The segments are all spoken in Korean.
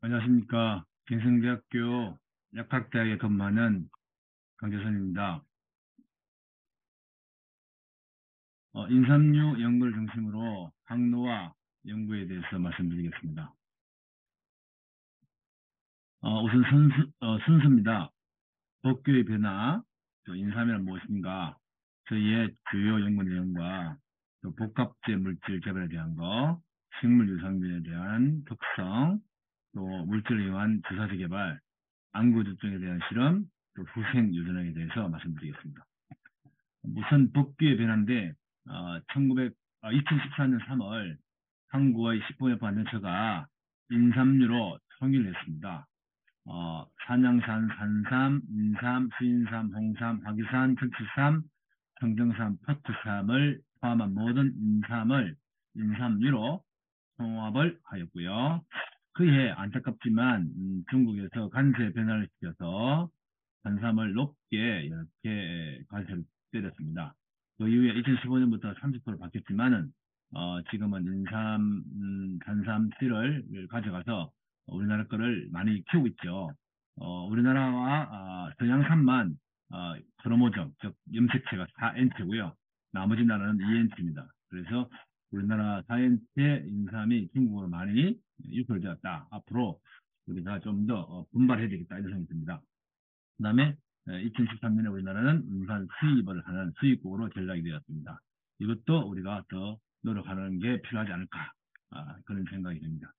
안녕하십니까. 경성대학교 약학대학에 근무하는 강재선입니다. 인삼류 연구를 중심으로 항노화 연구에 대해서 말씀드리겠습니다. 우선 순서입니다. 법규의 변화, 또 인삼이란 무엇인가, 저희의 주요 연구 내용과 또 복합제 물질 개발에 대한 거, 식물 유산균에 대한 특성, 또 물질에 의한 주사제 개발, 안구조증에 대한 실험, 또 후생 유전학에 대해서 말씀드리겠습니다. 우선 법규의 변화인데, 2014년 3월 한국의 식품의법 안전처가 인삼류로 통일했습니다. 산양산, 산삼, 인삼, 수인삼, 홍삼, 화기산, 철치삼, 청정삼, 포트삼을 포함한 모든 인삼을 인삼류로 통합을 하였고요. 그해 안타깝지만 중국에서 관세 변화를 시켜서 산삼을 높게 이렇게 관세를 때렸습니다. 그 이후에 2015년부터 30% 바뀌었지만은 지금은 인삼, 산삼 씨를 가져가서 우리나라 거를 많이 키우고 있죠. 우리나라와 서양산만 크로모점, 즉 염색체가 4N체고요. 나머지 나라는 2N체입니다. 그래서 우리나라 4N체 인삼이 중국으로 많이 유출되었다. 앞으로 우리가 좀 더 분발해야 되겠다 이런 생각이 듭니다. 그 다음에 2013년에 우리나라는 인삼 수입을 하는 수입국으로 전락이 되었습니다. 이것도 우리가 더 노력하는 게 필요하지 않을까 그런 생각이 듭니다.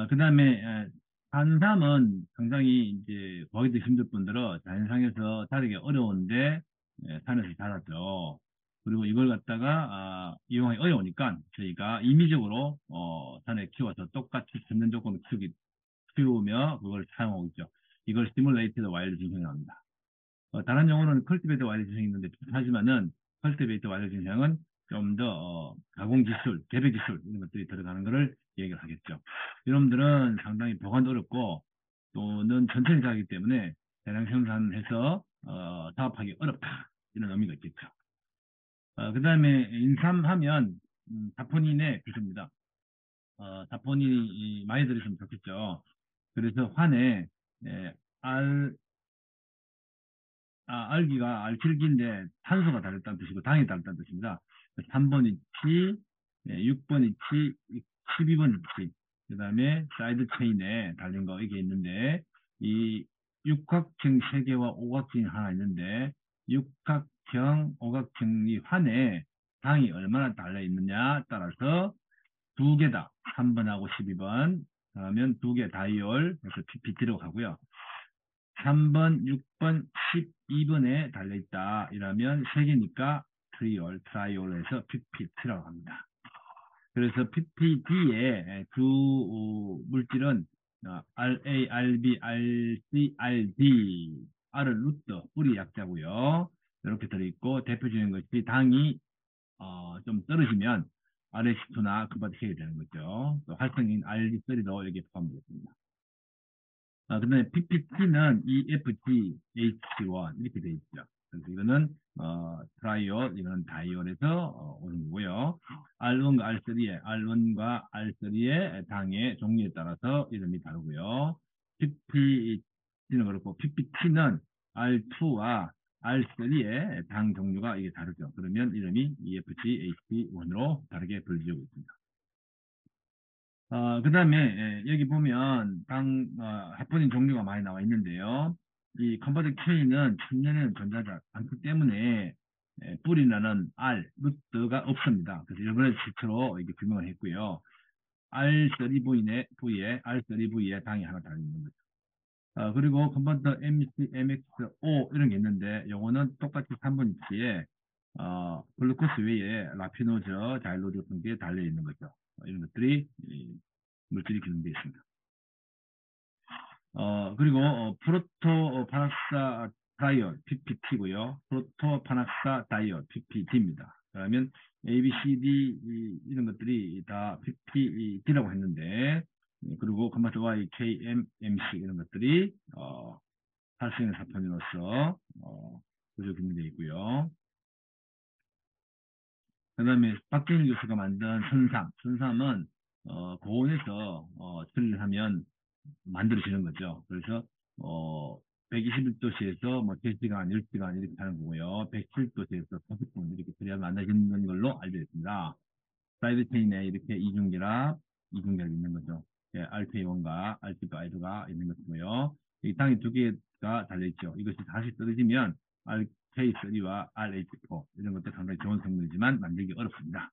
그 다음에 산삼은 상당히 이제 구하기도 힘들 뿐더러 자연상에서 자르기 어려운데 산에서 자랐죠. 그리고 이걸 갖다가 이용하기 어려우니까 저희가 임의적으로 산에 키워서 똑같이 천연 조건을 키우며 그걸 사용하고 있죠. 이걸 스티뮬레이티드 와일드 진생이라고 합니다. 다른 용어는 컬티베이트 와일드 진생이 있는데 하지만은 컬티베이트 와일드 진생은 좀 더 가공 기술, 재배 기술 이런 것들이 들어가는 것을 얘기를 하겠죠. 여러분들은 상당히 보관도 어렵고 또는 천천히 자기 때문에 대량 생산해서 사업하기 어렵다 이런 의미가 있겠죠. 그 다음에 인삼하면 사포닌의 기술입니다. 사포닌이 많이 들으시면 좋겠죠. 그래서 환에 예, 알, 알기가 알칠기인데 탄소가 다르다는 뜻이고 당이 다르다는 뜻입니다. 3번 위치, 6번 위치, 12번 위치, 그 다음에 사이드 체인에 달린 거 이게 있는데 이 육각형 3개와 오각형이 하나 있는데 육각형, 오각형이 환에 당이 얼마나 달려 있느냐 따라서 두 개다. 3번하고 12번 그러면 두 개 다이올 그래서 PPT라고 하고요. 3번, 6번, 12번에 달려있다. 이러면 3개니까 트라이올에서 PPT라고 합니다. 그래서 PPD의 주 물질은 RA, RB, RC, RD, R은 루트, 뿌리 약자고요. 이렇게 들어있고 대표적인 것이 당이 좀 떨어지면 RH2나 금바디해야 되는 거죠. 또 활성인 RD3도 여기에 포함되어 있습니다. 그 다음에 PPT는 EFG, H1 이렇게 되어 있죠. 그래서 이거는 트라이올, 이거는 다이올에서 오는 거고요. R1과 R3의 R1과 R3의 당의 종류에 따라서 이름이 다르고요. PPT는 그렇고 PPT는 R2와 R3의 당 종류가 이게 다르죠. 그러면 이름이 EFG, H1으로 다르게 불리고 있습니다. 그 다음에 여기 보면 해포닌 종류가 많이 나와 있는데요. 이 컴파트 K는 천년에는 존재하지 않기 때문에 뿌리나는 R, 루트가 없습니다. 그래서 일본에서 최초로 이게 규명을 했고요. R3V에 당이 하나 달려있는 거죠. 그리고 컴파트 MC, MXO 이런 게 있는데 요거는 똑같이 3번 위치에 글루코스 외에 라피노즈, 자일로드 등에 달려있는 거죠. 이런 것들이 물질이 기능되어 있습니다. 그리고 프로토파낙사 다이올 PPT고요. 프로토파낙사 다이올 PPD입니다. 그러면 A, B, C, D 이런 것들이 다 PPD라고 했는데 그리고 컴파트 Y, K, M, MC 이런 것들이 활성인 사포닌으로서 구조 기능되어 있고요. 그 다음에 박정희 교수가 만든 선삼은 고온에서 처리를 하면 만들어지는 거죠. 그래서 121도씨에서 뭐 3시간, 10시간 이렇게 하는 거고요. 107도씨에서 40분 이렇게 처리하면 만나지는 걸로 알려져 있습니다. 사이드 체인에 이렇게 이중결이 있는 거죠. 예, RK1과 RK5가 있는 것이고요. 이 땅이 두 개가 달려있죠. 이것이 다시 떨어지면 RK3와 RH4 이런 것도 상당히 좋은 성능이지만 만들기 어렵습니다.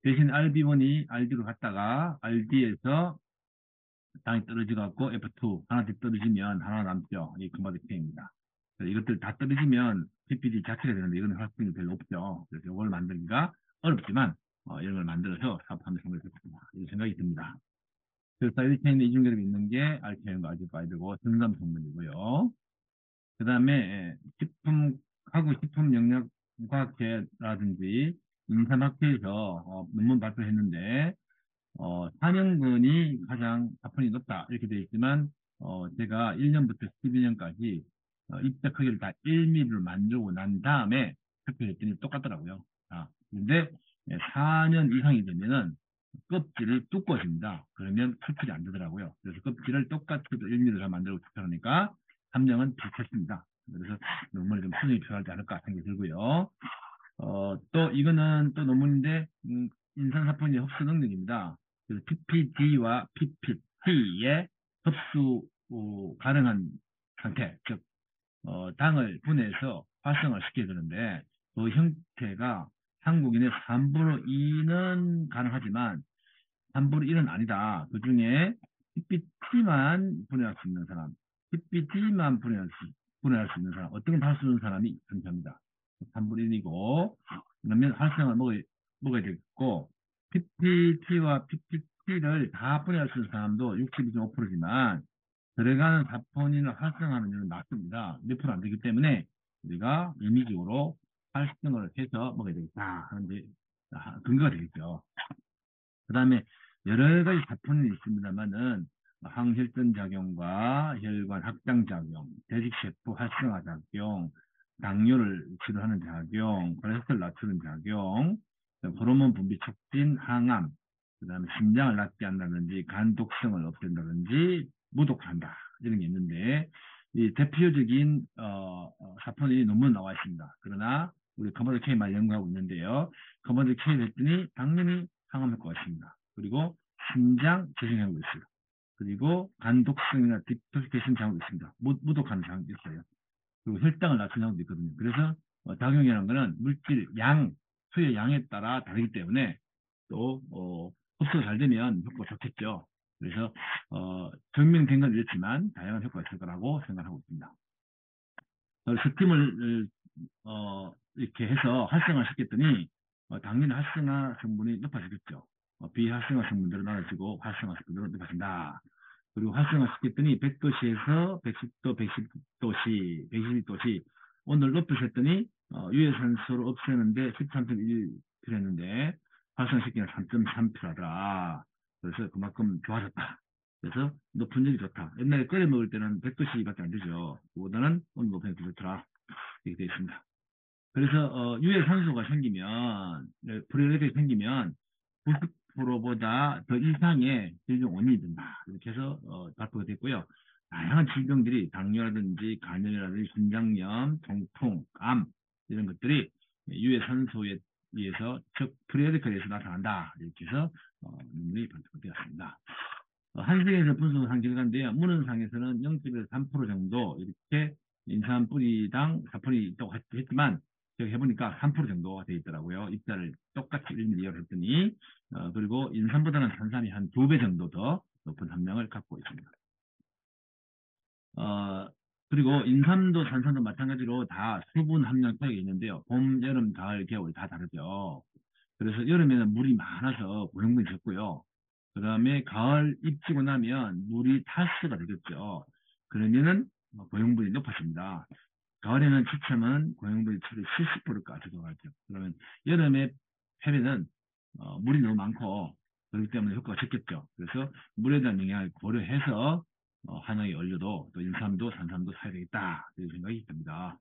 대신 RB1이 RD로 갔다가 RD에서 땅이 떨어져갖고 F2 하나씩 떨어지면 하나 남죠. 이 컨버터 K입니다. 이것들 다 떨어지면 PPD 자체가 되는데 이거는 활성이 별로 없죠. 그래서 이걸 만들기가 어렵지만 이런 걸 만들어서 사업하면 성공할 수 있습니다. 이런 생각이 듭니다. 그래서 사이드체인에 이중결합이 있는 게 RKM과 RG5고 전담 성분이고요. 그 다음에 식품하고 식품영양과학회라든지 인삼학회에서 논문 발표했는데 4년근이 가장 가폰이 높다 이렇게 되어 있지만 제가 1년부터 12년까지 입자 크기를 다 1mm로 만들고 난 다음에 발표했더니 똑같더라고요. 근데 4년 이상이 되면은 껍질이 두꺼워집니다. 그러면 풀필이 안 되더라고요. 그래서 껍질을 똑같이 1mm로 만들고 투표하니까 함량은 비슷했습니다. 그래서 논문이 좀 순위 필요하지 않을까 생각이 들고요. 또 이거는 또 논문인데 인산사포닌의 흡수 능력입니다. 그래서 PPD와 PPT의 흡수 가능한 상태, 즉 당을 분해해서 활성화를 시켜야 되는데 그 형태가 한국인의 3분의 2는 가능하지만 3분의 1은 아니다. 그 중에 PPT만 분해할 수 있는 사람, PPT만 분해할 수 있는 사람, 어떤 걸 할 수 있는 사람이 존재합니다. 3분의 1이고, 그러면 활성을 먹어야 되겠고, PPT와 PPT를 다 분해할 수 있는 사람도 62.5%지만, 들어가는 사포닌을 활성화하는 일은 낮습니다. 몇 프로 안 되기 때문에, 우리가 임의적으로 활성을 해서 먹어야 되겠다 하는 게 근거가 되겠죠. 그 다음에 여러 가지 사포닌이 있습니다만은 항혈전 작용과 혈관 확장 작용, 대직세포 활성화 작용, 당뇨를 치료하는 작용, 콜레스테롤 낮추는 작용, 호르몬 분비 촉진, 항암, 그 다음에 심장을 낫게 한다든지 간 독성을 없앤다든지 무독한다 이런 게 있는데 이 대표적인 사포닌이 논문 나와 있습니다. 그러나 우리 커버드 K 많이 연구하고 있는데요. 커버드 K 했더니 당연히 항암 효과가 있습니다. 그리고 심장 재생하고 있어요. 그리고 간독성이나 디톡시케이션 작용도 있습니다. 무독하는 작용도 있어요. 그리고 혈당을 낮추는 작용도 있거든요. 그래서 작용이라는 것은 물질 양, 수의 양에 따라 다르기 때문에 또 흡수가 잘 되면 효과가 좋겠죠. 그래서 증명된 건 이렇지만 다양한 효과가 있을 거라고 생각하고 있습니다. 스팀을 이렇게 해서 활성화시켰더니 당연히 활성화 성분이 높아지겠죠. 비활성화 성분들은 낮아지고 활성화 성분들은 높아진다. 그리고 활성화시켰더니 100도씨에서 110도, 110도씨, 120도씨 온도를 높여줬더니 유해산소를 없애는데 13.1 필요했는데 활성화시키는 3.3 필요하더라. 그래서 그만큼 좋아졌다. 그래서 높은 열이 좋다. 옛날에 끓여 먹을 때는 100도씨밖에 안 되죠. 그보다는 온도 높은 게 좋더라. 이렇게 되어 있습니다. 그래서 유해산소가 생기면 프리레드가 생기면 90%보다 더 이상의 질병 원인이 된다. 이렇게 해서 발표가 됐고요. 다양한 질병들이 당뇨라든지 간염이라든지 심장염, 통풍, 암 이런 것들이 유해산소에 의해서 즉 프리레디컬에서 나타난다. 이렇게 해서 논문이 발표가 되었습니다. 한색에서 분석한 결과인데요. 문헌상에서는 0.1에서 3% 정도 이렇게 인산 뿌리당 사포닌이 있다고 했지만 제가 해보니까 3% 정도가 되어 있더라고요. 입자를 똑같이 1mm 이하로 했더니 그리고 인산보다는 산삼이 한 2배 정도 더 높은 함량을 갖고 있습니다. 그리고 인삼도 산삼도 마찬가지로 다 수분 함량 차이가 있는데요. 봄, 여름, 가을, 겨울 다 다르죠. 그래서 여름에는 물이 많아서 고용분이 적고요. 그 다음에 가을 입지고 나면 물이 탈수가 되겠죠. 그러면은 고용분이 높아집니다. 가을에는 추첨은 고용분이 최대 70%까지 들어가죠. 그러면 여름에 해에는 물이 너무 많고 그렇기 때문에 효과가 적겠죠. 그래서 물에 대한 영향을 고려해서 한약이 얼려도 또 인삼도 산삼도 사야 되겠다 이런 생각이 듭니다.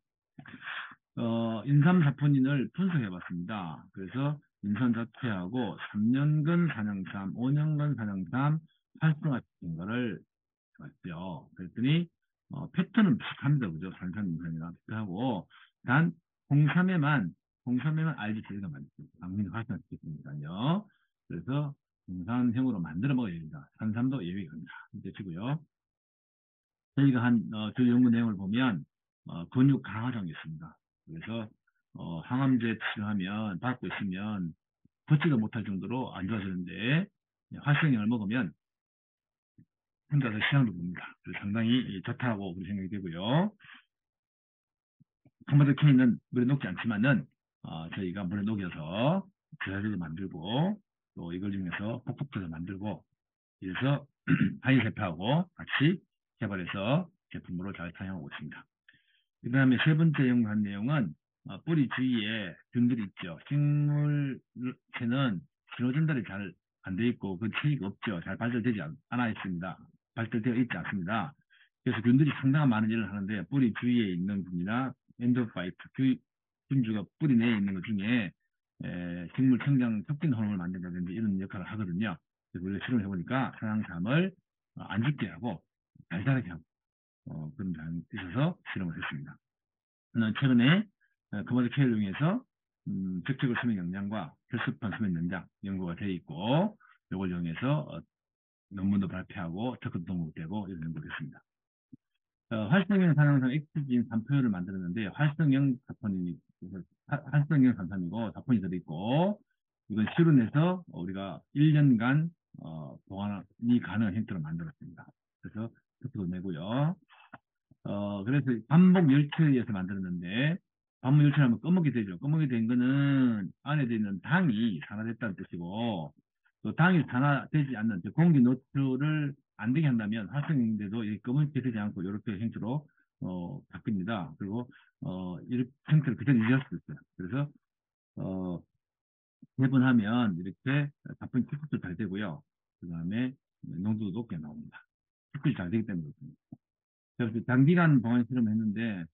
인삼 사포닌을 분석해 봤습니다. 그래서 인삼 자체하고 3년근 산양삼, 5년근 산양삼 활성화시킨 거를 맞죠. 그랬더니 패턴은 비슷합니다. 그죠? 산삼인산이랑 비슷하고 단 홍삼에만 RG제가 많죠. 당연히 활성시켰으니까요. 그래서 홍삼형으로 만들어 먹어야 됩니다. 산삼도 예외가 아니다. 이제 치고요. 저희가 저희 연구 내용을 보면 근육 강화장이 있습니다. 그래서 항암제 치료하면 받고 있으면 걷지도 못할 정도로 안 좋아지는데 활성형을 먹으면 혼자서 시향도 봅니다. 그래서 상당히 좋다고 그렇게 생각이 되고요. 토마토 케이크는 물에 녹지 않지만은 저희가 물에 녹여서 제자리를 만들고 또 이걸 중에서 폭폭해서 만들고 이래서 하이세프하고 같이 개발해서 제품으로 잘 사용하고 있습니다. 그 다음에 세 번째 연구한 내용은 뿌리 주위에 균들이 있죠. 식물체는 신호 전달이 잘 안 돼 있고 그 체계가 없죠. 잘 발달되지 않아 있습니다. 발달되어 있지 않습니다. 그래서 균들이 상당한 많은 일을 하는데 뿌리 주위에 있는 균이나 엔도파이트 균주가 뿌리 내에 있는 것 중에 식물 성장 촉진 호르몬을 만든다든지 이런 역할을 하거든요. 그래서 우리가 실험을 해보니까 서양삼을 안 죽게 하고 잘 자라게 하고 그런 점이 있어서 실험을 했습니다. 최근에 커머드 케어를 이용해서 적적을 수면 영양과 결습판 수면 연장 연구가 되어 있고 이걸 이용해서 논문도 발표하고 특허도 등록되고 이런 연구를 했습니다. 활성형 산화성 엑스진 3표현을 만들었는데 활성형 산삼이고 사폰이 들어있고 이건 실온에서 우리가 1년간 보관이 가능한 형태로 만들었습니다. 그래서 특허도 내고요. 그래서 반복 열처리해서 만들었는데, 반복 열처리하면 꺼먹게 되죠. 꺼먹게 된 거는 안에 있는 당이 산화됐다는 뜻이고, 또 당이 산화되지 않는, 즉 공기 노출을 안 되게 한다면 활성인데도 검은게 되지 않고 이렇게 형태로 바뀝니다. 그리고 이렇게 형태를 그대로 유지할 수 있어요. 그래서 배분하면 이렇게 나쁜 축축도 잘 되고요. 그 다음에 농도도 높게 나옵니다. 축축이 잘 되기 때문에 그렇습니다. 그래서 장기간 보관 실험을 했는데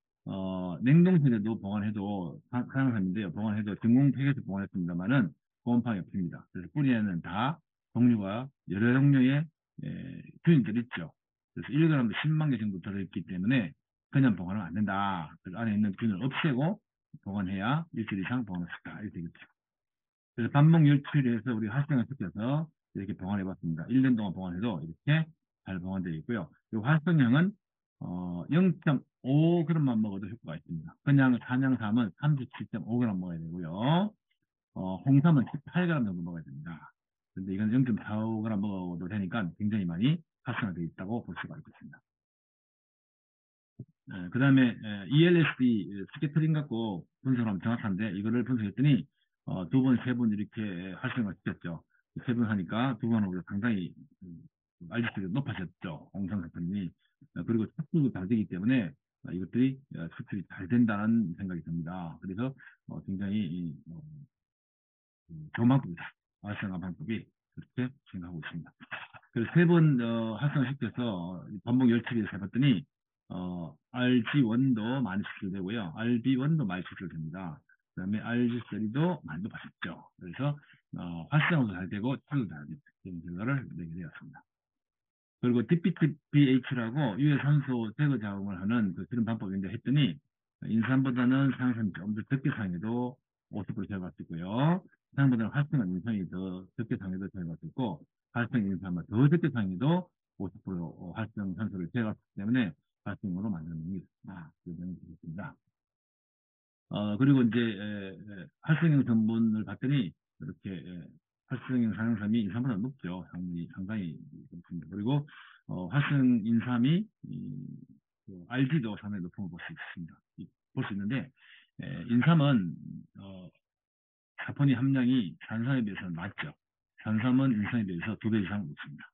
냉동실에도 보관해도 사용하는데요. 보관해도 진공팩에서 보관했습니다만은 보온판이 없습니다. 그래서 뿌리에는 다 종류가 여러 종류의 균들이 있죠. 그래서 1g도 10만 개 정도 들어있기 때문에 그냥 보관은 안 된다. 그래서 안에 있는 균을 없애고 보관해야 일주일 이상 보관을 할까 이렇게 되겠죠. 그래서 반복 열출해서 우리 활성을 시켜서 이렇게 보관해 봤습니다. 1년 동안 보관해도 이렇게 잘 보관되어 있고요. 이 활성형은 0.5g만 먹어도 효과가 있습니다. 그냥 산양삼은 37.5g 먹어야 되고요. 홍삼은 18g 정도 먹어야 됩니다. 근데 이건 0.45g 먹어도 되니까 굉장히 많이 활성화되어 있다고 볼 수가 있겠습니다. 그 다음에 ELSD 스케트링 갖고 분석하면 정확한데 이거를 분석했더니 두 번, 세 번 이렇게 활성화 시켰죠. 세 번 하니까 두 번 하고 상당히 알지수가 높아졌죠. 홍상사건이. 그리고 수출도 잘 되기 때문에 이것들이 수출이 잘 된다는 생각이 듭니다. 그래서 굉장히 좋은 방법이다. 활성화 방법이 그렇게 생각하고 있습니다. 그래서 세 번 활성화시켜서 반복 열처리해서 해봤더니 RG1도 많이 수출되고요. RB1도 많이 수출됩니다. 그 다음에 RG3도 많이 높아졌죠. 그래서 활성화도 잘 되고 수출도 잘 되고 이런 결과를 내게 되었습니다. 그리고 DPTPH라고 유해산소 제거 작용을 하는 그런 방법인데 했더니 인산보다는 상산이 좀 더 적게 사용해도 50% 제거할 수 있고요. 상보다는 활성한 인산이 더 적게 사용해도 제거할 수 있고 활성 인산만 더 적게 사용해도 50% 활성 산소를 제거할 수 있기 때문에 활성으로 만드는 능력이 있다. 그런 점이 되겠습니다. 그리고 이제 활성형 성분을 봤더니 이렇게 활성형 산화삼이 인삼보다 높죠. 상당히 높습니다. 그리고 활성 인삼이 RG도 상당히 높은 걸 볼 수 있습니다. 볼 수 있는데 인삼은 사포닌 함량이 산삼에 비해서는 낮죠. 산삼은 인삼에 비해서 2배 이상 높습니다.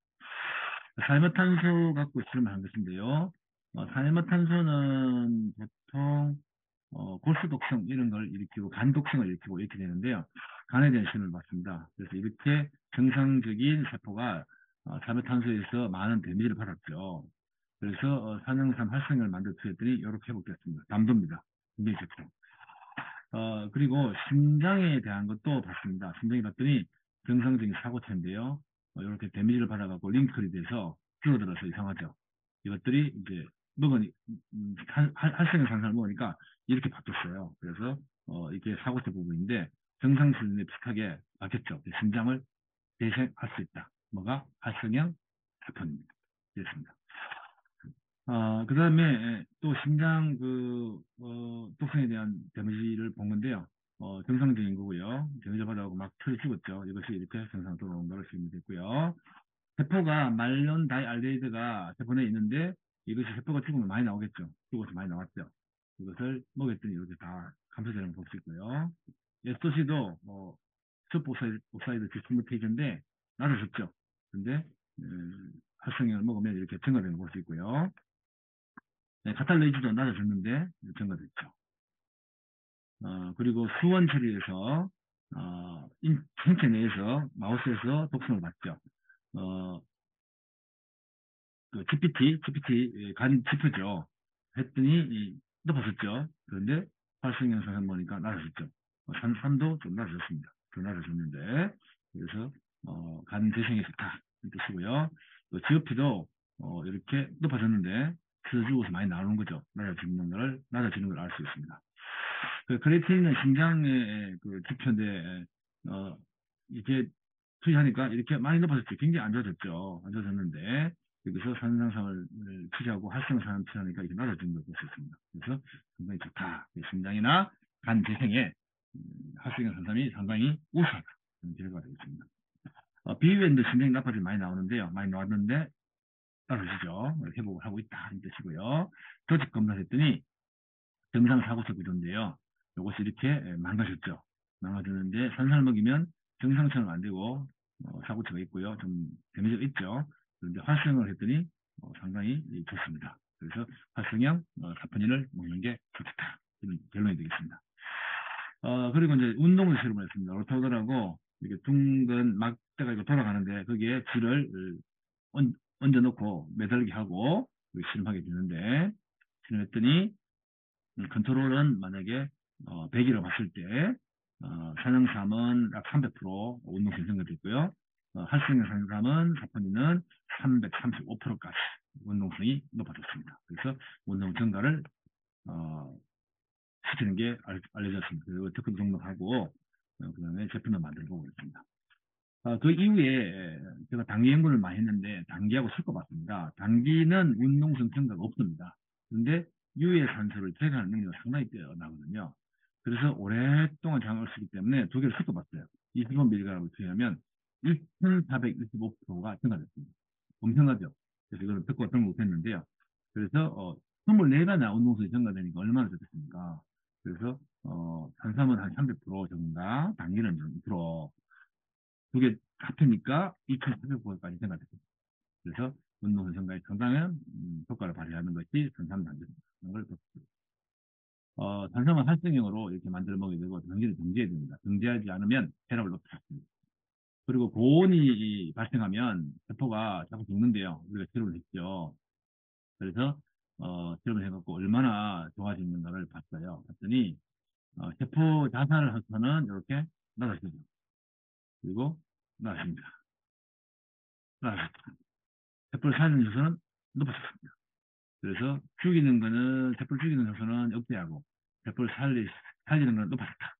산화탄소 갖고 실험을 한 것인데요. 산화탄소는 보통 골수 독성 이런 걸 일으키고 간 독성을 일으키고 이렇게 되는데요. 간에 대한 실험을 봤습니다. 그래서 이렇게 정상적인 세포가 산화탄소에서 많은 데미지를 받았죠. 그래서 산화산 활성을 만들어 주었더니 이렇게 회복됐습니다. 담도입니다. 굉장히 좋죠. 그리고 심장에 대한 것도 봤습니다. 심장에 봤더니 정상적인 사고체인데요. 이렇게 데미지를 받아갖고 링클이 돼서 줄어들어서 이상하죠. 이것들이 이제 먹으니 활성형 산산을 먹으니까 이렇게 바뀌었어요. 그래서 이게 사고체 부분인데 정상 수준에 비슷하게 바뀌었죠. 심장을 대신할 수 있다. 뭐가 활성형 사건입니다. 됐습니다. 그 다음에 또 심장 독성에 대한 데미지를 본 건데요. 정상적인 거고요. 데미지 받아가고 막 털이 죽었죠. 이것이 이렇게 정상으로 돌아온 거로 지금 됐고요. 세포가 말론 다이알데히드가 세포 내에 있는데 이것이 세포가 죽으면 많이 나오겠죠. 죽어서 많이 나왔죠. 이것을 먹였더니 이렇게 다 감소되는 걸 볼 수 있고요. SOC도 슈퍼옥사이드 디스무테이즈인데 낮아졌죠. 근데 활성형을 먹으면 이렇게 증가되는 걸 볼 수 있고요. 네, 카탈레이즈도 낮아졌는데 증가됐죠. 그리고 수원 처리에서 생체 내에서 마우스에서 독성을 받죠. 그 GPT 간 지표죠. 했더니 높아졌죠. 그런데 활성형 상을 보니까 낮아졌죠. 산삼도 좀 낮아졌습니다. 더 낮아졌는데 그래서 간 재생에 좋다 이 뜻이고요. 또 GOP도 이렇게 높아졌는데 죽어서 많이 나오는 거죠. 낮아지는 걸 알 수 있습니다. 그 크레아틴은 심장의 그 지표인데 이게 투여하니까 이렇게 많이 높아졌죠. 굉장히 안 좋아졌죠. 안 좋아졌는데 여기서 산상상을 취재하고 활성산을 취하니까 이렇게 낮아진 걸 볼 수 있습니다. 그래서 상당히 좋다. 심장이나 간 재생에 활성산 산삼이 상당히 우수하다. 그런 결과가 되겠습니다. 비유에 이제 심장이 나빠지면 많이 나오는데요. 많이 나왔는데 떨어지죠. 회복을 하고 있다. 이 뜻이고요. 조직 검사를 했더니 정상 사고체 구조인데요. 이것이 이렇게 망가졌죠. 망가졌는데 산산을 먹이면 정상처럼 안 되고 사고체가 있고요. 좀 데미지가 있죠. 그런데 활성을 했더니 상당히 좋습니다. 그래서 활성형 사포닌을 먹는 게 좋다. 이런 결론이 되겠습니다. 그리고 이제 운동을 실험을 했습니다. 로터들하고 이렇게 둥근 막대가 이거 돌아가는데 거기에 줄을 얹어놓고 매달리게 하고 실험하게 되는데 실험했더니 컨트롤은 만약에 100이라고 봤을 때 산양삼은 약 300% 운동성 증가됐고요. 활성형 산삼은 사포닌은 335%까지 운동성이 높아졌습니다. 그래서 운동 증가를 시키는 게 알려졌습니다. 그리고 특허 등록하고 그 다음에 제품을 만들고 있습니다. 그 이후에 제가 단기 연구를 많이 했는데 단기하고 섞어봤습니다. 단기는 운동성 증가가 없습니다. 그런데 유해산소를 제거하는 능력이 상당히 뛰어나거든요. 그래서 오랫동안 장을 쓰기 때문에 두 개를 섞어봤어요. 25mg을 투여하면 1,425%가 증가됐습니다. 엄청나죠? 그래서 이거는 듣고 등록했는데요. 그래서 24배나 운동성이 증가되니까 얼마나 좋겠습니까? 그래서 산삼은 한 300% 정도, 단기는 2%, 두 개 합치니까 2,400%까지 증가됐습니다. 그래서 운동성 증가에 상당한 효과를 발휘하는 것이 산삼 단계입니다. 걸 산삼은 활성형으로 이렇게 만들어 먹게 되고 당기를 정지해야 됩니다. 정지하지 않으면 혈압을 높여줍니다. 그리고 고온이 발생하면 세포가 자꾸 죽는데요. 우리가 실험을 했죠. 그래서 실험을 해갖고 얼마나 좋아지는가를 봤어요. 봤더니 세포 자살을 해서는 이렇게 낮아지죠. 그리고 낮아집니다. 낮아집니다. 세포를 살리는 효소는 높아졌습니다. 그래서 세포를 죽이는 효소는 억제하고 세포를 살리는 건 높아졌다.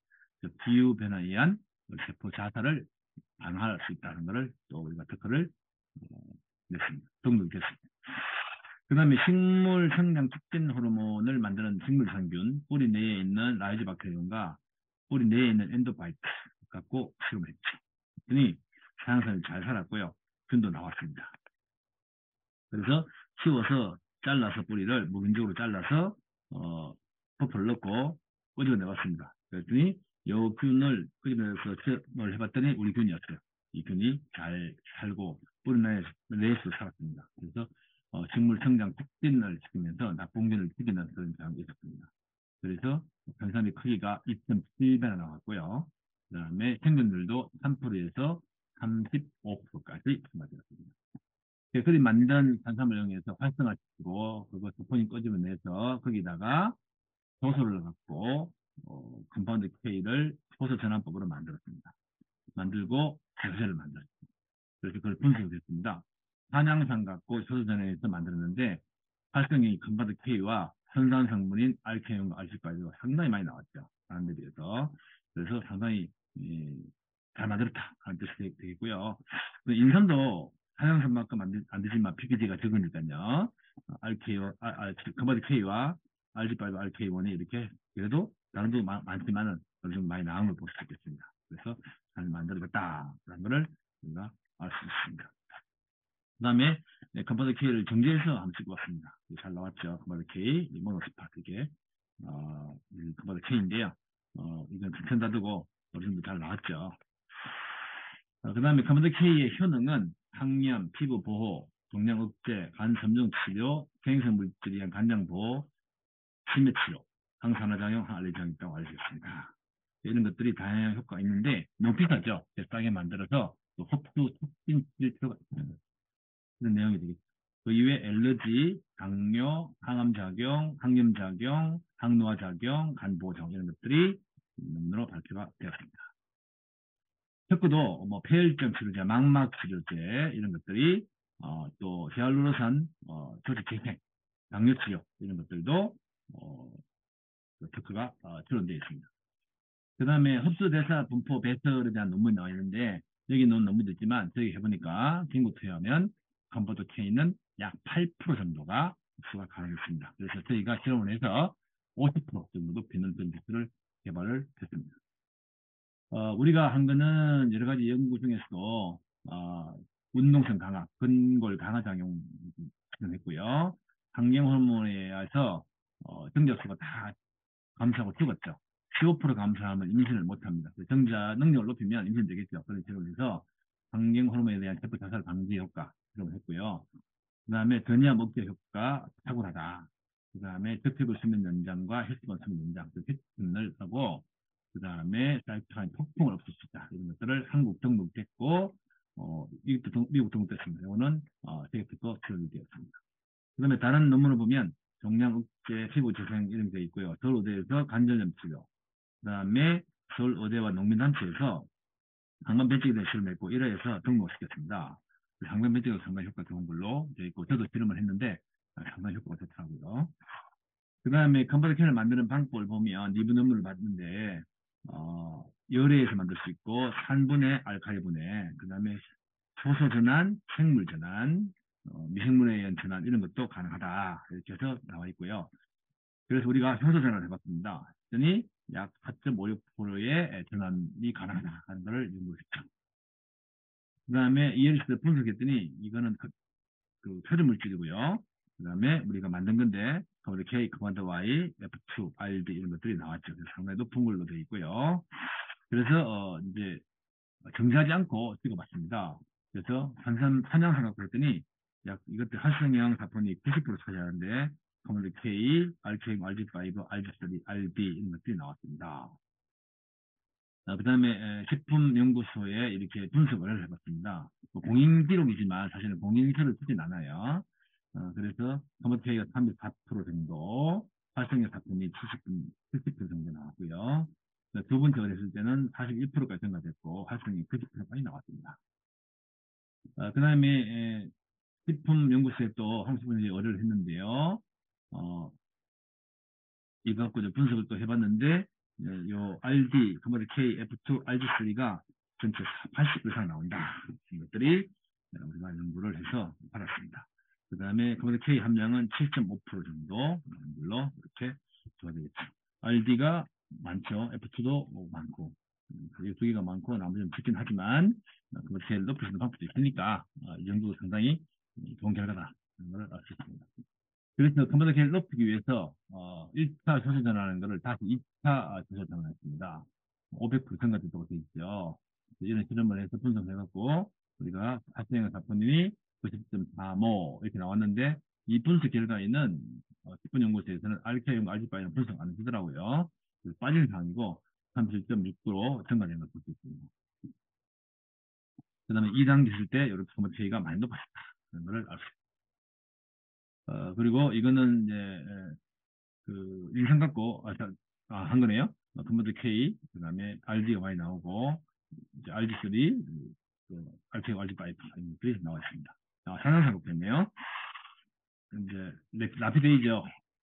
기후 변화에 의한 세포 자살을 방어할 수 있다는 것을 또 우리가 특허를 냈습니다. 등록이 됐습니다. 그 다음에 식물 성장 촉진 호르몬을 만드는 식물상균, 뿌리 내에 있는 라이즈박테리움과 뿌리 내에 있는 엔도파이트 갖고 실험을 했죠. 그랬더니 사양산이 잘 살았고요. 균도 나왔습니다. 그래서 키워서 잘라서 뿌리를 무균적으로 잘라서 버프를 넣고 끄집어내봤습니다. 그랬더니 이 균을 끄집어내서 시험을 해봤더니 우리 균이었어요. 이 균이 잘 살고 뿌리 내에서 살았습니다. 그래서 식물 성장 촉진을 시키면서 나쁜 균을 죽이는 그런 경향이 있었습니다. 그래서 변삼의 크기가 2.7배나 나왔고요. 그 다음에 생존율도 3%에서 35%까지 증가되었습니다. 그들이 만든 산삼을 이용해서 활성화시키고 그거 스폰이 꺼집어내서 거기다가 효소를 갖고 컴파운드 K를 효소 전환법으로 만들었습니다. 만들고 제소제를 만들었습니다. 그래서 그걸 분석했습니다. 한양산 갖고 효소 전환해서 만들었는데 활성이 컴파운드 K와 선산 성분인 알케인과 알지바이드가 상당히 많이 나왔죠. 다른 데 비해서. 그래서 상당히 잘 만들었다 하는 뜻이 되겠고요. 인삼도 한양산만큼 안 되지만 PPD가 적으니까요. RK와, 컴파운드 K와 RG5, RK1이 이렇게 그래도 다른 도 많지만은 어느 정도 많이 나온 걸 볼 수 있겠습니다. 그래서 잘 만들어졌다라는 것을 우리가 알 수 있습니다. 그 다음에 컴파운드 K를 정제해서 한번 찍어 봤습니다. 잘 나왔죠. 컴파운드 K, 모노스파 그게 컴파운드 K인데요. 이건 전다 두고 어느 정도 잘 나왔죠. 그 다음에 컴파운드 K의 효능은 항염, 피부 보호, 종양 억제, 간 점종 치료, 생성 물질에 의한 간장 보호, 치매 치료, 항산화작용, 항알레르기가 있다고 알려졌습니다. 이런 것들이 다양한 효과가 있는데 너무 비싸죠. 싸게 만들어서 또 흡수 촉진시킬 필요가 있습니다. 그런 내용이 되겠죠. 그 이외에 알러지, 당뇨, 항암작용, 항염작용, 항노화작용, 간보정 이런 것들이 논문으로 발표가 되었습니다. 척구도 뭐 폐혈증 치료제, 망막 치료제 이런 것들이 또 히알루로산 조직 재생, 당뇨 치료 이런 것들도 척구가 출원되어 있습니다. 그 다음에 흡수대사 분포 배설에 대한 논문이 나와 있는데 여기 놓은 논문도 있지만 저희 해보니까 긴급 투여하면 컴포트 K는 약 8% 정도가 흡수가 가능했습니다. 그래서 저희가 실험을 해서 50% 정도 높이는 그런 기술을 개발을 했습니다. 우리가 한 거는 여러 가지 연구 중에서도 운동성 강화, 근골 강화 작용 했고요. 환경 호르몬에 의해서 정적수가 다 감소하고 죽었죠. 15% 감소하면 임신을 못합니다. 정자 능력을 높이면 임신되겠죠. 그런 식으로 해서 환경 호르몬에 대한 세포 자살 방지 효과 이런 걸 했고요. 그 다음에 전이암 억제 효과 탁월하다. 그 다음에 적혈구 수면 연장과 혈소관 수면 연장, 그 혈전을 하고 그 다음에 사이트카인 폭풍을 없앨 수 있다. 이런 것들을 한국 등록됐고 미국 등록됐습니다. 이거는 세계적으로 지원되었습니다. 그 다음에 다른 논문을 보면 종양 억제, 피부 재생 이런 게 있고요. 서울의대에서 관절염 치료, 그 다음에 서울의대와 농민단체에서 항암 배치에 대한 실험을 했고 1회에서 등록시켰습니다. 항암 배치가 상당히 효과 좋은 걸로 되어 있고 저도 실험을 했는데 상당히 효과가 좋더라고요. 그 다음에 컴파운드 만드는 방법을 보면 리뷰 논문을 봤는데 열에서 만들 수 있고 산분해, 알칼리분해, 그 다음에 효소 전환, 생물 전환, 미생물에 의한 전환 이런 것도 가능하다 이렇게 해서 나와 있고요. 그래서 우리가 효소 전환을 해봤습니다. 했더니 약 4.56%의 전환이 가능하다 하는 것을 연구했죠. 그 다음에 ELS 분석했더니 이거는 그 표준 물질이고요. 그 다음에 우리가 만든 건데 우리 K, 커만드 Y, F2, RD 이런 것들이 나왔죠. 그래서 상당히 높은 걸로 되어 있고요. 그래서 이제 정지하지 않고 찍어봤습니다. 그래서 산양삼각도 했더니 약 이것들 활성형 사포닌이 90% 차지하는데 커먼드 K, RK, RG5, RG3, RB 이런 것들이 나왔습니다. 그 다음에 식품연구소에 이렇게 분석을 해봤습니다. 뭐 공인 기록이지만 사실은 공인서를 쓰진 않아요. 그래서 커먼드 K가 34% 정도, 활성형 사포닌이 70% 정도 나왔고요. 두 번째가 됐을 때는 41%까지 증가됐고 활성이 90%까지 나왔습니다. 그 다음에 식품연구소에 또 한국 분이 의뢰를 했는데요. 이거 갖고 분석을 또 해봤는데 요 RD, 커머드 K, F2, RG3가 전체 80% 이상 나온다. 이것들이 우리가 연구를 해서 받았습니다. 그 다음에 커머드 K 함량은 7.5% 정도 나온 걸로 이렇게 좋아되겠죠. RD가 많죠. F2도 많고 이 두 개가 많고 나머지는 적긴 하지만 그걸 제일 높일 수 있는 방법도 있으니까 이 정도 상당히 좋은 결과다. 이런 걸 알 수 있습니다. 그래서 컴퓨터 계를 높이기 위해서 1차 조사 전환하는 것을 다시 2차 조사 전환했습니다. 500% 증가됐다고 되어 있죠. 이런 실험을 해서 분석해갖고 우리가 발생한 사포님이 90.45 이렇게 나왔는데 이 분석 결과에는 식품연구소에서는 알케용, 알지바이는 분석 안 해주더라고요. 빠진 상황이고 37.6% 증가된 것을 볼 수 있습니다. 그 다음에 2단계 있을 때 이렇게 소모 체계가 많이 높아졌다. 그런 것을 알 수 있습니다. 그리고 이거는 이제 그 인상 갖고 한 거네요. 컴퓨터 K 그다음에 RD가 많이 나오고 이제 RG3 RK, RG5 이런 것들이 나와 있습니다. 상향상 높였네요. 이제 라피데이저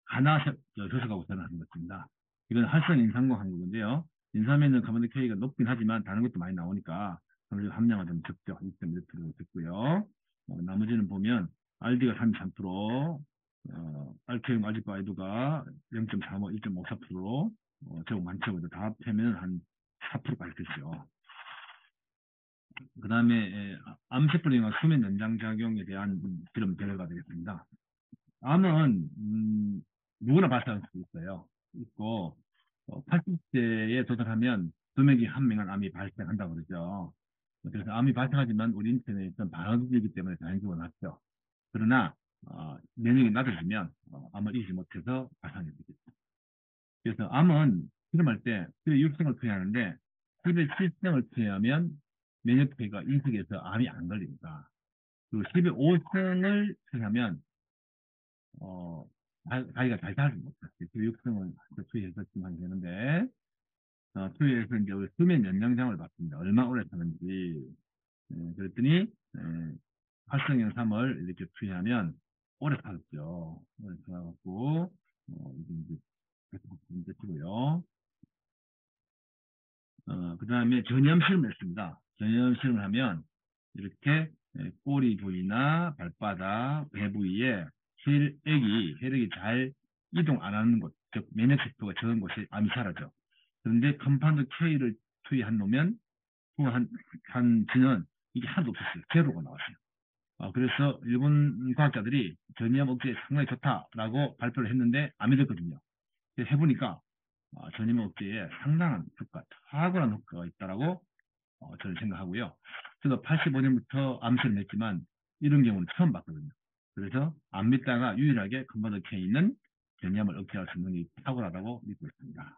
하나 조석하고 전환하는 것입니다. 이건 활성 인산공 한국인데요. 인삼에는 카본드 K가 높긴 하지만 다른 것도 많이 나오니까 함량은 좀 적죠. 2.1% 적고요. 나머지는 보면 RD가 33%, 알케용 아직과 아이도가 0.35, 1.54%, 저거 많죠. 다 합하면 한 4%까지 되죠. 그 다음에 암세포링과 수면 연장작용에 대한 실험 결과가 되겠습니다. 암은 누구나 발생할 수 있어요. 있고 80세에 도달하면 2명이 1명은 암이 발생한다고 그러죠. 그래서 암이 발생하지만 우리 인체에 있던 반응이기 때문에 자연적으로 낫죠. 그러나 면역이 낮아지면 암을 이기지 못해서 발생하게 되겠죠. 그래서 암은 실험할 때 6성을 투여하는데 7성을 투여하면 면역폐가 인식해서 암이 안 걸립니다. 그리고 15성을 투여하면 자기가 잘 살지 못했어요. 교육성을 투여해서 좀 하게 되는데, 투여해서 이제 우리 수면 연장장을 봤습니다. 얼마 오래 사는지. 그랬더니, 활성형 3을 이렇게 투여하면 오래 살았죠. 오래 살아갖고, 이제 문제 치고요. 그 다음에 전염 실험을 했습니다. 전염 실험을 하면, 이렇게 꼬리 부위나 발바닥, 배 부위에 혈액이 잘 이동 안 하는 곳, 즉 면역세포가 적은 곳이 암이 사라져. 그런데 컴파운드 K를 투여한 놈은 한 지는 이게 하나도 없었어요. 제로가 나왔어요. 그래서 일본 과학자들이 전염 억제에 상당히 좋다라고 발표를 했는데 안 믿었거든요. 해보니까 전염 억제에 상당한 효과, 탁월한 효과가 있다라고 저는 생각하고요. 저도 85년부터 암시를 했지만 이런 경우는 처음 봤거든요. 그래서 안 믿다가 유일하게 컴파운드 K는 전염을 억제할 수 있는 게 탁월하다고 믿고 있습니다.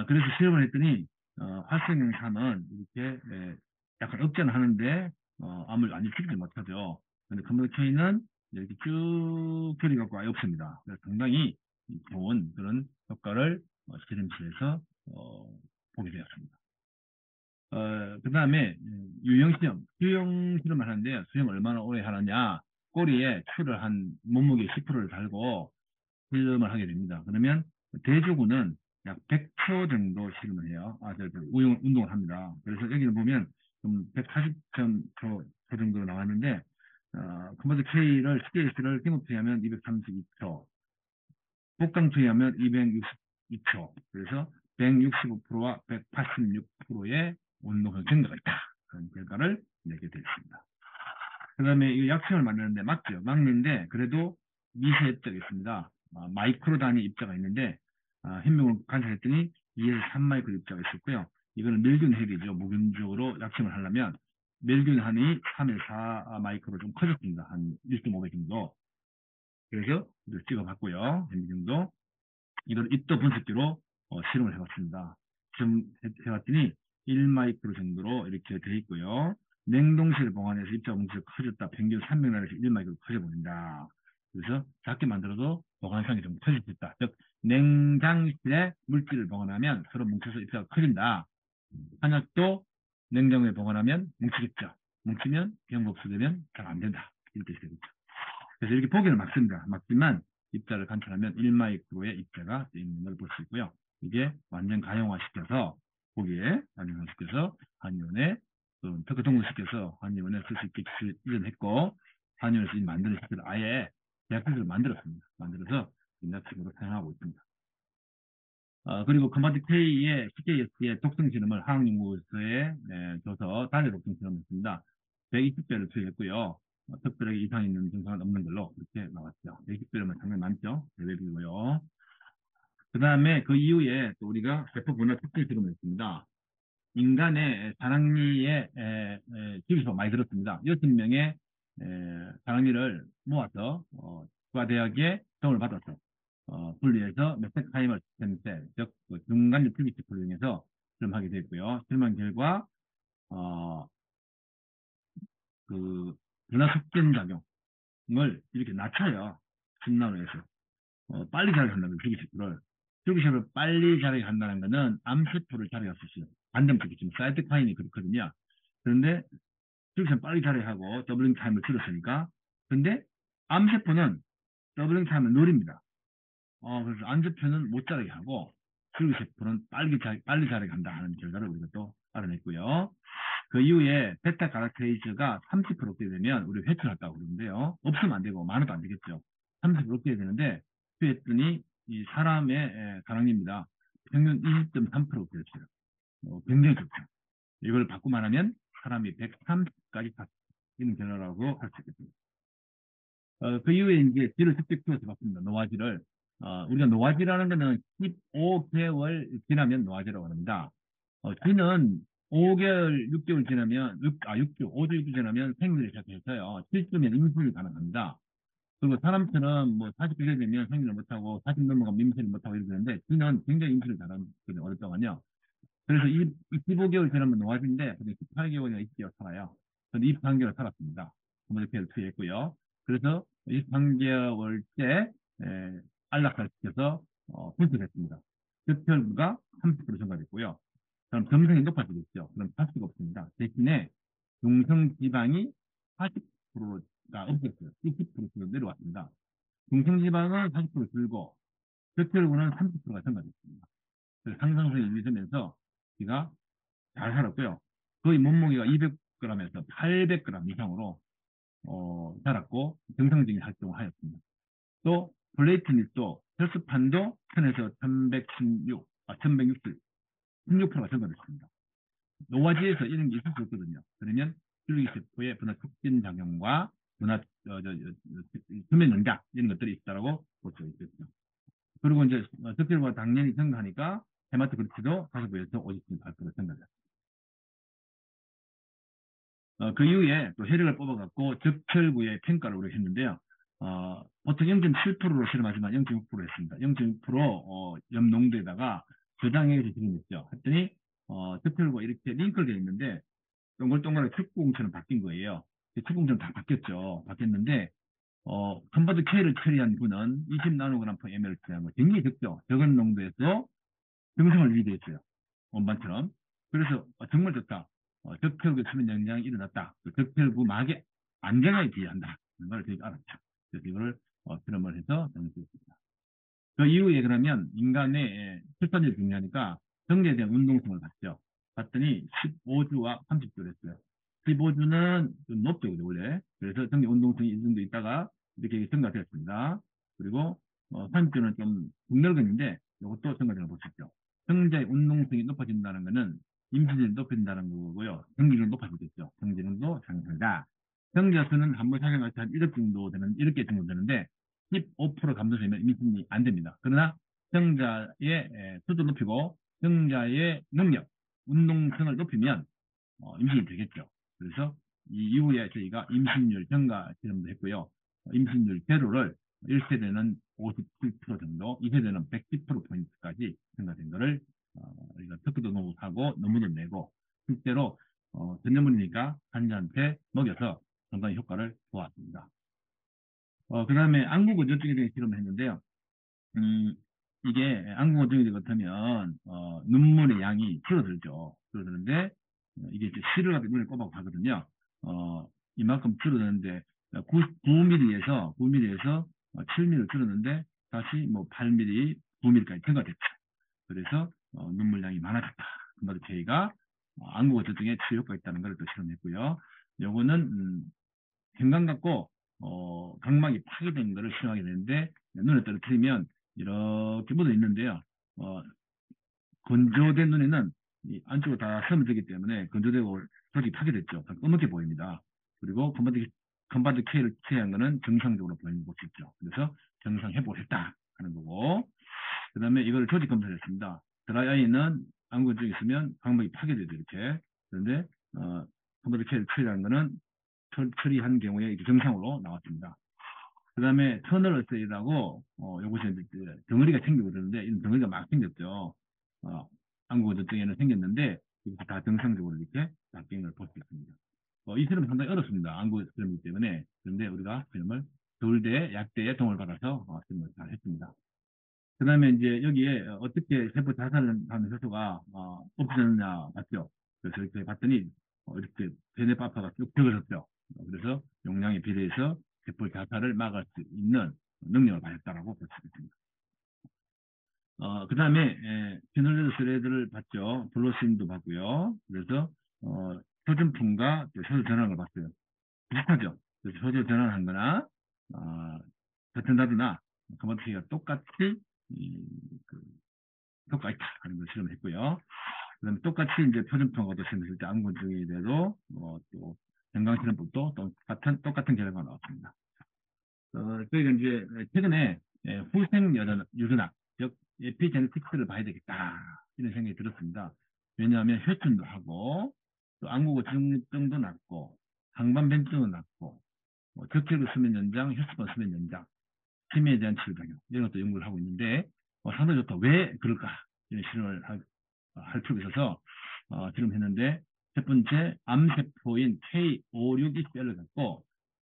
그래서 실험을 했더니 활성형 3은 이렇게 약간 억제는 하는데 암을 완전히 죽이지 못하죠. 근데 컴파운드 K는 이렇게 쭉距離갖고 아예 없습니다. 그래서 상당히 좋은 그런 효과를 실험실에서 보게 되었습니다. 그 다음에 유형 실험을 하는데요. 수영 얼마나 오래 하느냐. 꼬리에 추를 한 몸무게 10%를 달고 실험을 하게 됩니다. 그러면 대조군은 약 100초 정도 실험을 해요. 운동을 합니다. 그래서 여기는 보면 좀 140초 정도로 나왔는데 컴파운드 K를 CKS를 킹오프하면 232초, 복강 투여하면 262초. 그래서 165%와 186%의 운동성 증가가 있다. 그런 결과를 내게 되었습니다. 그 다음에 이 약품을 만드는데 막죠. 막는데 그래도 미세 입자가 있습니다. 마이크로 단위 입자가 있는데 현명을 관찰했더니 2에서 3마이크로 입자가 있었고요. 이거는 멸균 핵이죠. 무균적으로 약품을 하려면 멸균한이 3에서 4마이크로 좀 커졌습니다. 한 1.5배 정도. 그래서 이걸 찍어봤고요. 현미경도 이걸 입도 분석기로 실험을 해봤습니다. 실험 해봤더니 1마이크로 정도로 이렇게 되어 있고요. 냉동실 보관해서 입자 분석이 커졌다. 평균 300나라에서 1마이크로 커져버린다. 그래서 작게 만들어도 보관상이 좀 커질 수 있다. 즉 냉장실에 물질을 보관하면 서로 뭉쳐서 입자가 커진다. 한약도 냉장고에 보관하면 뭉치겠죠. 뭉치면 병법수되면 잘 안 된다. 이렇게 되겠죠. 그래서 이렇게 보기는 막습니다. 막지만 입자를 관찰하면 1마이크로의 입자가 있는 걸 볼 수 있고요. 이게 완전 가용화시켜서 보기에 가용화시켜서 한의원에 특허 동물시켜서 한의원에 쓸 수 있게 이전했고 한의원에서 이 만드는 시설을 아예 대학교를 만들었습니다. 만들어서 인학식으로 사용하고 있습니다. 그리고 컴파운드 K의 CKS의 독성 실험을 화학연구소에 줘서 단일 독성 실험을 했습니다. 120배를 투여했고요. 특별하게 이상 있는 증상은 없는 걸로 이렇게 나왔죠. 120배면 상당히 많죠. 대백이고요. 그 다음에 그 이후에 또 우리가 세포 분화 특징 실험을 했습니다. 인간의 다랑니에 기술서 많이 들었습니다. 6명의 다랑니를 모아서 부가대학에 시험을 받아서 분리해서 메세카이머 스템셀, 즉 중간엽 필기체포를 이용해서 실험하게 되었고요. 실험한 결과 그 변화 속전 작용을 이렇게 낮춰요. 10나노에서 빨리 자라게 한다는 필기체포를. 필기체포를 빨리 자라게 한다는 것은 암세포를 자라게 할 수 있어요. 반대쪽이지만 사이트카인이 그렇거든요. 그런데 필기체포를 빨리 자라게 하고 더블링 타임을 줄였으니까 근데 암세포는 더블링 하면 느립니다. 그래서 암세포는 못 자라게 하고 줄기세포는 빨리 자라게 한다 하는 결과를 우리가 또 알아냈고요. 그 이후에 베타 가라테이즈가 30% 얻게 되면 우리 회출할다고 그러는데요. 없으면 안 되고 많아도 안 되겠죠. 30% 얻게 되는데 그랬더니 이 사람의 가랑입니다. 평균 20.3% 얻게 됐어요. 굉장히 좋죠. 이걸 바꾸 말하면 사람이 130까지 바뀌는 결과라고 할 수 있겠습니다. 그 이후에 이제 쥐를 직접 키워서 봤습니다. 노화쥐를. 우리가 노화쥐라는 거는 15개월 지나면 노화쥐라고 합니다. 쥐는 5개월, 6개월 지나면, 6주, 5주, 6주 지나면 생리를 시작해서요. 7주면 임신이 가능합니다. 그리고 사람처럼 뭐 40개월 되면 생리를 못하고 40 넘어가면 임신을 못하고 이렇게 되는데 쥐는 굉장히 임신을 잘하는 어렵다고요. 그래서 15개월 지나면 노화진데 18개월이나 20개월 살아요. 저는 23개월 살았습니다. 이렇게 투여했고요. 그래서 23개월째 안락사를 시켜서 분석했습니다. 득혈부가 30% 증가됐고요. 그럼 점성이 높아지겠죠. 그럼 할 수가 없습니다. 대신에 중성지방이 40%가 없었어요. 60%로 내려왔습니다. 중성지방은 40% 줄고 득혈부는 30%가 증가됐습니다. 그래서 상승성이 유지되면서 쥐가 잘 살았고요. 거의 몸무게가 200g에서 800g 이상으로 자랐고 정상적인 활동을 하였습니다. 또 플레이트닛도 혈수판도 1000에서 1116, 1160, 16%가 증가됐습니다. 노화지에서 이런 게 있을 수 없거든요. 그러면 줄기세포의 분화 촉진 작용과 분화 수면 연장 이런 것들이 있다고 볼 수 있겠죠. 그리고 이제 득혈과 당연히 증가하니까 헤마토크리트도 45에서 50.8% 증가됐습니다. 그 이후에 또 혈액을 뽑아갖고 적혈구의 평가를 우리가 했는데요. 보통 0.7%로 실험하지만 0.6% 했습니다. 0.6% 염농도에다가 저장액을 실험했죠. 했더니 적혈구가 이렇게 링크가 되어 있는데 동글동글하게 축구공처럼 바뀐 거예요. 축구공처럼 다 바뀌었죠. 바뀌었는데 컨버트 K를 처리한 분은 20나노그램 per ml 처리한 거 굉장히 적죠. 적은 농도에서 정성을 유지했어요. 원반처럼. 그래서 정말 좋다. 적혈구 수면 연장이 일어났다. 적혈구 막에 안정하게 비한다. 이런 걸 저희가 알았죠. 그래서 이걸 실험을 해서 정리했습니다. 그 이후에 그러면 인간의 출산율이 중요하니까 정제에 대한 운동성을 봤죠. 봤더니 15주와 30주를 했어요. 15주는 좀 높죠, 원래. 그래서 정제 운동성이 이 정도 있다가 이렇게 증가되었습니다. 그리고 30주는 좀 북넓었는데 이것도 증가되는 걸 볼 수 있죠. 성자의 운동성이 높아진다는 것은 임신율이 높아진다는 거고요. 경기력이 높아지겠죠. 경기력도 상승이다. 성자 수는 한번 사용할 때 한 1억 정도 되는, 1억 정도 되는데 15% 감소되면 임신이 안 됩니다. 그러나 성자의 수도 높이고 성자의 능력, 운동성을 높이면 임신이 되겠죠. 그래서 이 이후에 저희가 임신율 증가 실험도 했고요. 임신율 제로를 1세대는 57% 정도, 2세대는 110%포인트까지 증가된 거를 우리가 특허도 노하고 논문도 내고 실제로 전염물이니까 환자한테 먹여서 건강 효과를 보았습니다. 그 다음에 안구건조증에 대해 실험을 했는데요. 이게 안구건조증이 같으면 눈물의 양이 줄어들죠. 줄어드는데 이게 이제 실을 가지고 눈을 꼽아 가거든요. 이만큼 줄어드는데 9mm에서 7mm 줄었는데 다시 뭐 8mm, 9mm까지 증가됐죠. 그래서 눈물량이 많아졌다. 그래서 저희가 안구건조증에 치료 효과가 있다는 걸 또 실험했고요. 요거는 경감 갖고 각막이 파괴된 것을 실험하게 되는데 눈에 떨어뜨리면 이렇게 묻어 있는데요. 건조된 눈에는 이 안쪽으로 다 스며들기 때문에 건조되고 조직이 파괴됐죠. 검게 보입니다. 그리고 컴바드 K를 취한 것은 정상적으로 보이는 것이 있죠. 그래서 정상 회복을 했다 하는 거고, 그 다음에 이걸 조직 검사를 했습니다. 드라이 아이는 안구증이 있으면 각막이 파괴되죠, 이렇게. 그런데 컴바드 K를 취한 것은 처리한 경우에 정상으로 나왔습니다. 그 다음에 터널 어세이라고 요것이 이제 덩어리가 생기고 그러는데 이런 덩어리가 막 생겼죠. 안구건조증에는 생겼는데 이것이 다 정상적으로 이렇게 바뀐 걸 볼 수 있습니다. 이 실험은 상당히 어렵습니다. 안구 실험이기 때문에. 그런데 우리가 실험을 서울대 약대의 도움을 받아서 실험을 잘 했습니다. 그 다음에 이제 여기에 어떻게 세포 자살을 하는 효소가 없어졌느냐 봤죠. 그래서 이렇게 봤더니 이렇게 베네파파가 쭉 적어졌죠. 그래서 용량에 비례해서 세포 자살을 막을 수 있는 능력을 가졌다라고 볼 수 있습니다. 그 다음에 피놀리드 스레드를 봤죠. 블로심도 봤고요. 그래서 표준품과 효소 전환을 봤어요. 비슷하죠. 그래서 효소 전환한 거나 베텐다드나 커머티가 똑같이 그 효과가 있다 하는 걸 실험했고요. 그다음에 똑같이 이제 표준평가도 실험했을 때 암군증에 대해서 또 건강실험법도 똑같은 결과가 나왔습니다. 저희가 이제 최근에 후생 유전학, 즉 에피제네틱스를 봐야 되겠다 이런 생각이 들었습니다. 왜냐하면 혈전도 하고 또 안구고증도 낮고 항반변증도 낮고 적혈구 수면 연장, 혈소판 수면 연장, 치매에 대한 치료 방향 이런 것도 연구를 하고 있는데 상당히 좋다. 왜 그럴까? 이런 실험을 할 필요가 있어서 실험했는데 첫 번째 암세포인 K56셀을 갖고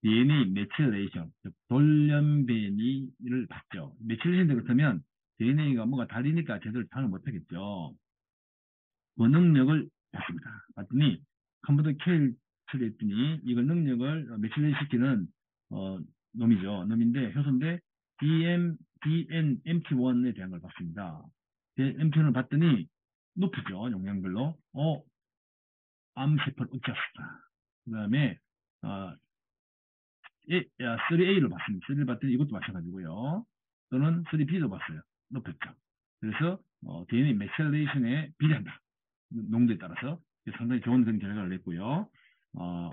DNA 메칠레이션, 즉 돌연변이를 봤죠. 메칠레이션이 그렇다면 DNA가 뭐가 다르니까 제대로 파악을 못하겠죠. 그 능력을 봤습니다. 봤더니 컴퓨터 K를 처리했더니 이걸 능력을 메칠레이션 시키는 놈이죠. 놈인데 효소인데 DNMT1에 대한 걸 봤습니다. MT1을 봤더니 높이죠. 용량별로. 암세포를 up쳤다. 그 다음에 3A를 봤습니다. 3A를 봤더니 이것도 마찬가지고요. 또는 3B도 봤어요. 높였죠. 그래서 DNA 메칠레이션에 비례한다. 농도에 따라서 상당히 좋은 그런 결과를 냈고요.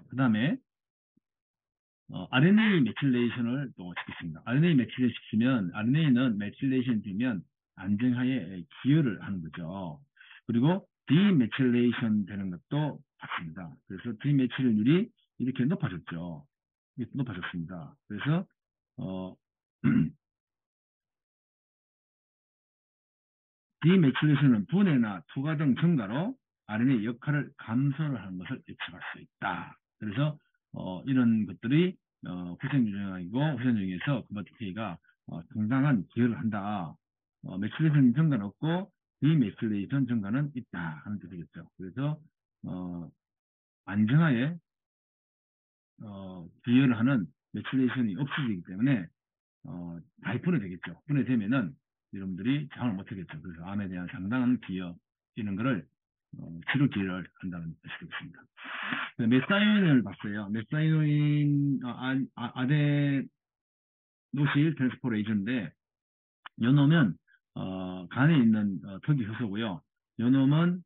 그 다음에 RNA 메칠레이션을 또 시켰습니다. RNA 메칠레이션 시키면 RNA는 메칠레이션 되면 안정하에 기여를 하는 거죠. 그리고 디메칠레이션 되는 것도 봤습니다. 그래서 디메칠률이 이렇게 높아졌죠. 이렇게 높아졌습니다. 그래서 디메칠레이션은 분해나 투과 등 증가로 RNA 역할을 감소를 하는 것을 예측할 수 있다. 그래서 이런 것들이 후생유전이고 후생유전에서 그버티케이가 상당한 기여를 한다. 메칠레이션 증가는 없고 디메칠레이션 증가는 있다 하는 뜻이겠죠. 그래서 안정하에 기여를 하는 메칠레이션이 없어지기 때문에 많이 분해되겠죠. 분해되면은 여러분들이 장을 못하겠죠. 그래서 암에 대한 상당한 기여 이런 거를 치료 기여를 한다는 뜻이 되겠습니다. 메사이노인을 봤어요. 메사이노인 아데노실 트랜스포레이션인데 요놈은 간에 있는 특이 효소고요. 요놈은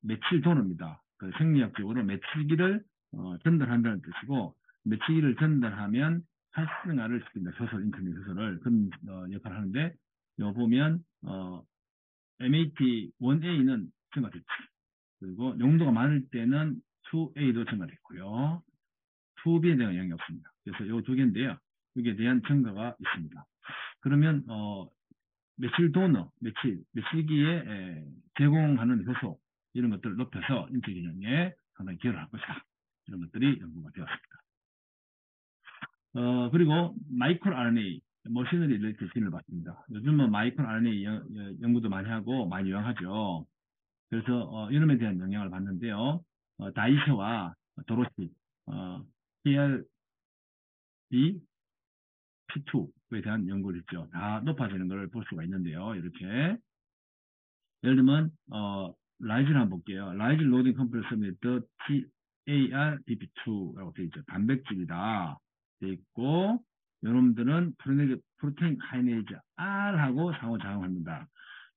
메칠도노입니다. 그 생리학적으로 메칠기를 전달한다는 뜻이고 메칠기를 전달하면 활성화를 시킨다. 효소, 인터넷 효소를 그런 역할을 하는데 요 보면 MAT1A는 증가됐죠. 그리고 용도가 많을 때는 2A도 증가됐고요. 2B에 대한 영향이 없습니다. 그래서 요 두 개인데요. 여기에 대한 증가가 있습니다. 그러면 메칠 도너, 메칠기에 제공하는 효소 이런 것들을 높여서 인체 기능에 상당히 기여를 할 것이다. 이런 것들이 연구가 되었습니다. 그리고 마이크로 RNA, 머시너리 릴레이티신을 봤습니다. 요즘은 마이크로 RNA 연구도 많이 하고 많이 유행하죠. 그래서 이름에 대한 영향을 봤는데요. 다이셔와 도로시, PRB, P2에 대한 연구를 했죠. 다 높아지는 것을 볼 수가 있는데요. 이렇게 예를 들면 라이즈를 한번 볼게요. 라이즈 로딩 컴플렉스 메터 TARBP2라고 되어 있죠. 단백질이다 되어 있고 여러분들은 프로테인 카이네이즈 R하고 상호작용합니다.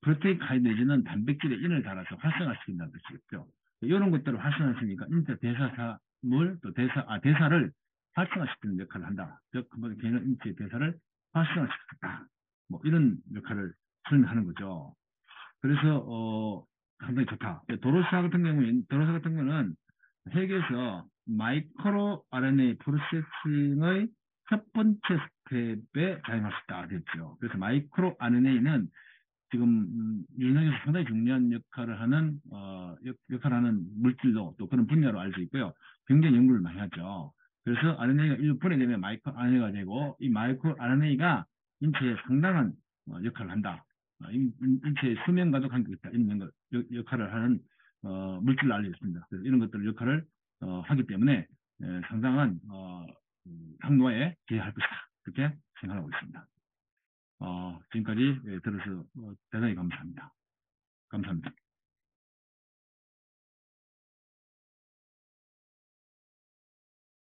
프로테인 카이네이즈는 단백질의 인을 달아서 활성화시킨다는 뜻이겠죠. 이런 것들을 활성화시키니까 인체 대사물 또 대사를 활성화시키는 역할을 한다. 즉, 걔는 인체 대사를 활성화시켰다. 뭐 이런 역할을 수행하는 거죠. 그래서 상당히 좋다. 도로사 같은 경우는 세계에서 마이크로 RNA 프로세싱의 첫 번째 스텝에 사용할 수 있다 됐죠. 그래서 마이크로 RNA는 지금 유전에서 상당히 중요한 역할을 하는 물질로 또 그런 분야로 알고 있고요. 굉장히 연구를 많이 하죠. 그래서 RNA가 일분해 되면 마이크로 RNA가 되고 이 마이크로 RNA가 인체에 상당한 역할을 한다. 인체의 수면과도 관계가 있는 역할을 하는 물질을 알고 있습니다. 그래서 이런 것들 역할을 하기 때문에 상당한 항로에 기여할 것이다. 그렇게 생각하고 있습니다. 지금까지 들어서 대단히 감사합니다. 감사합니다.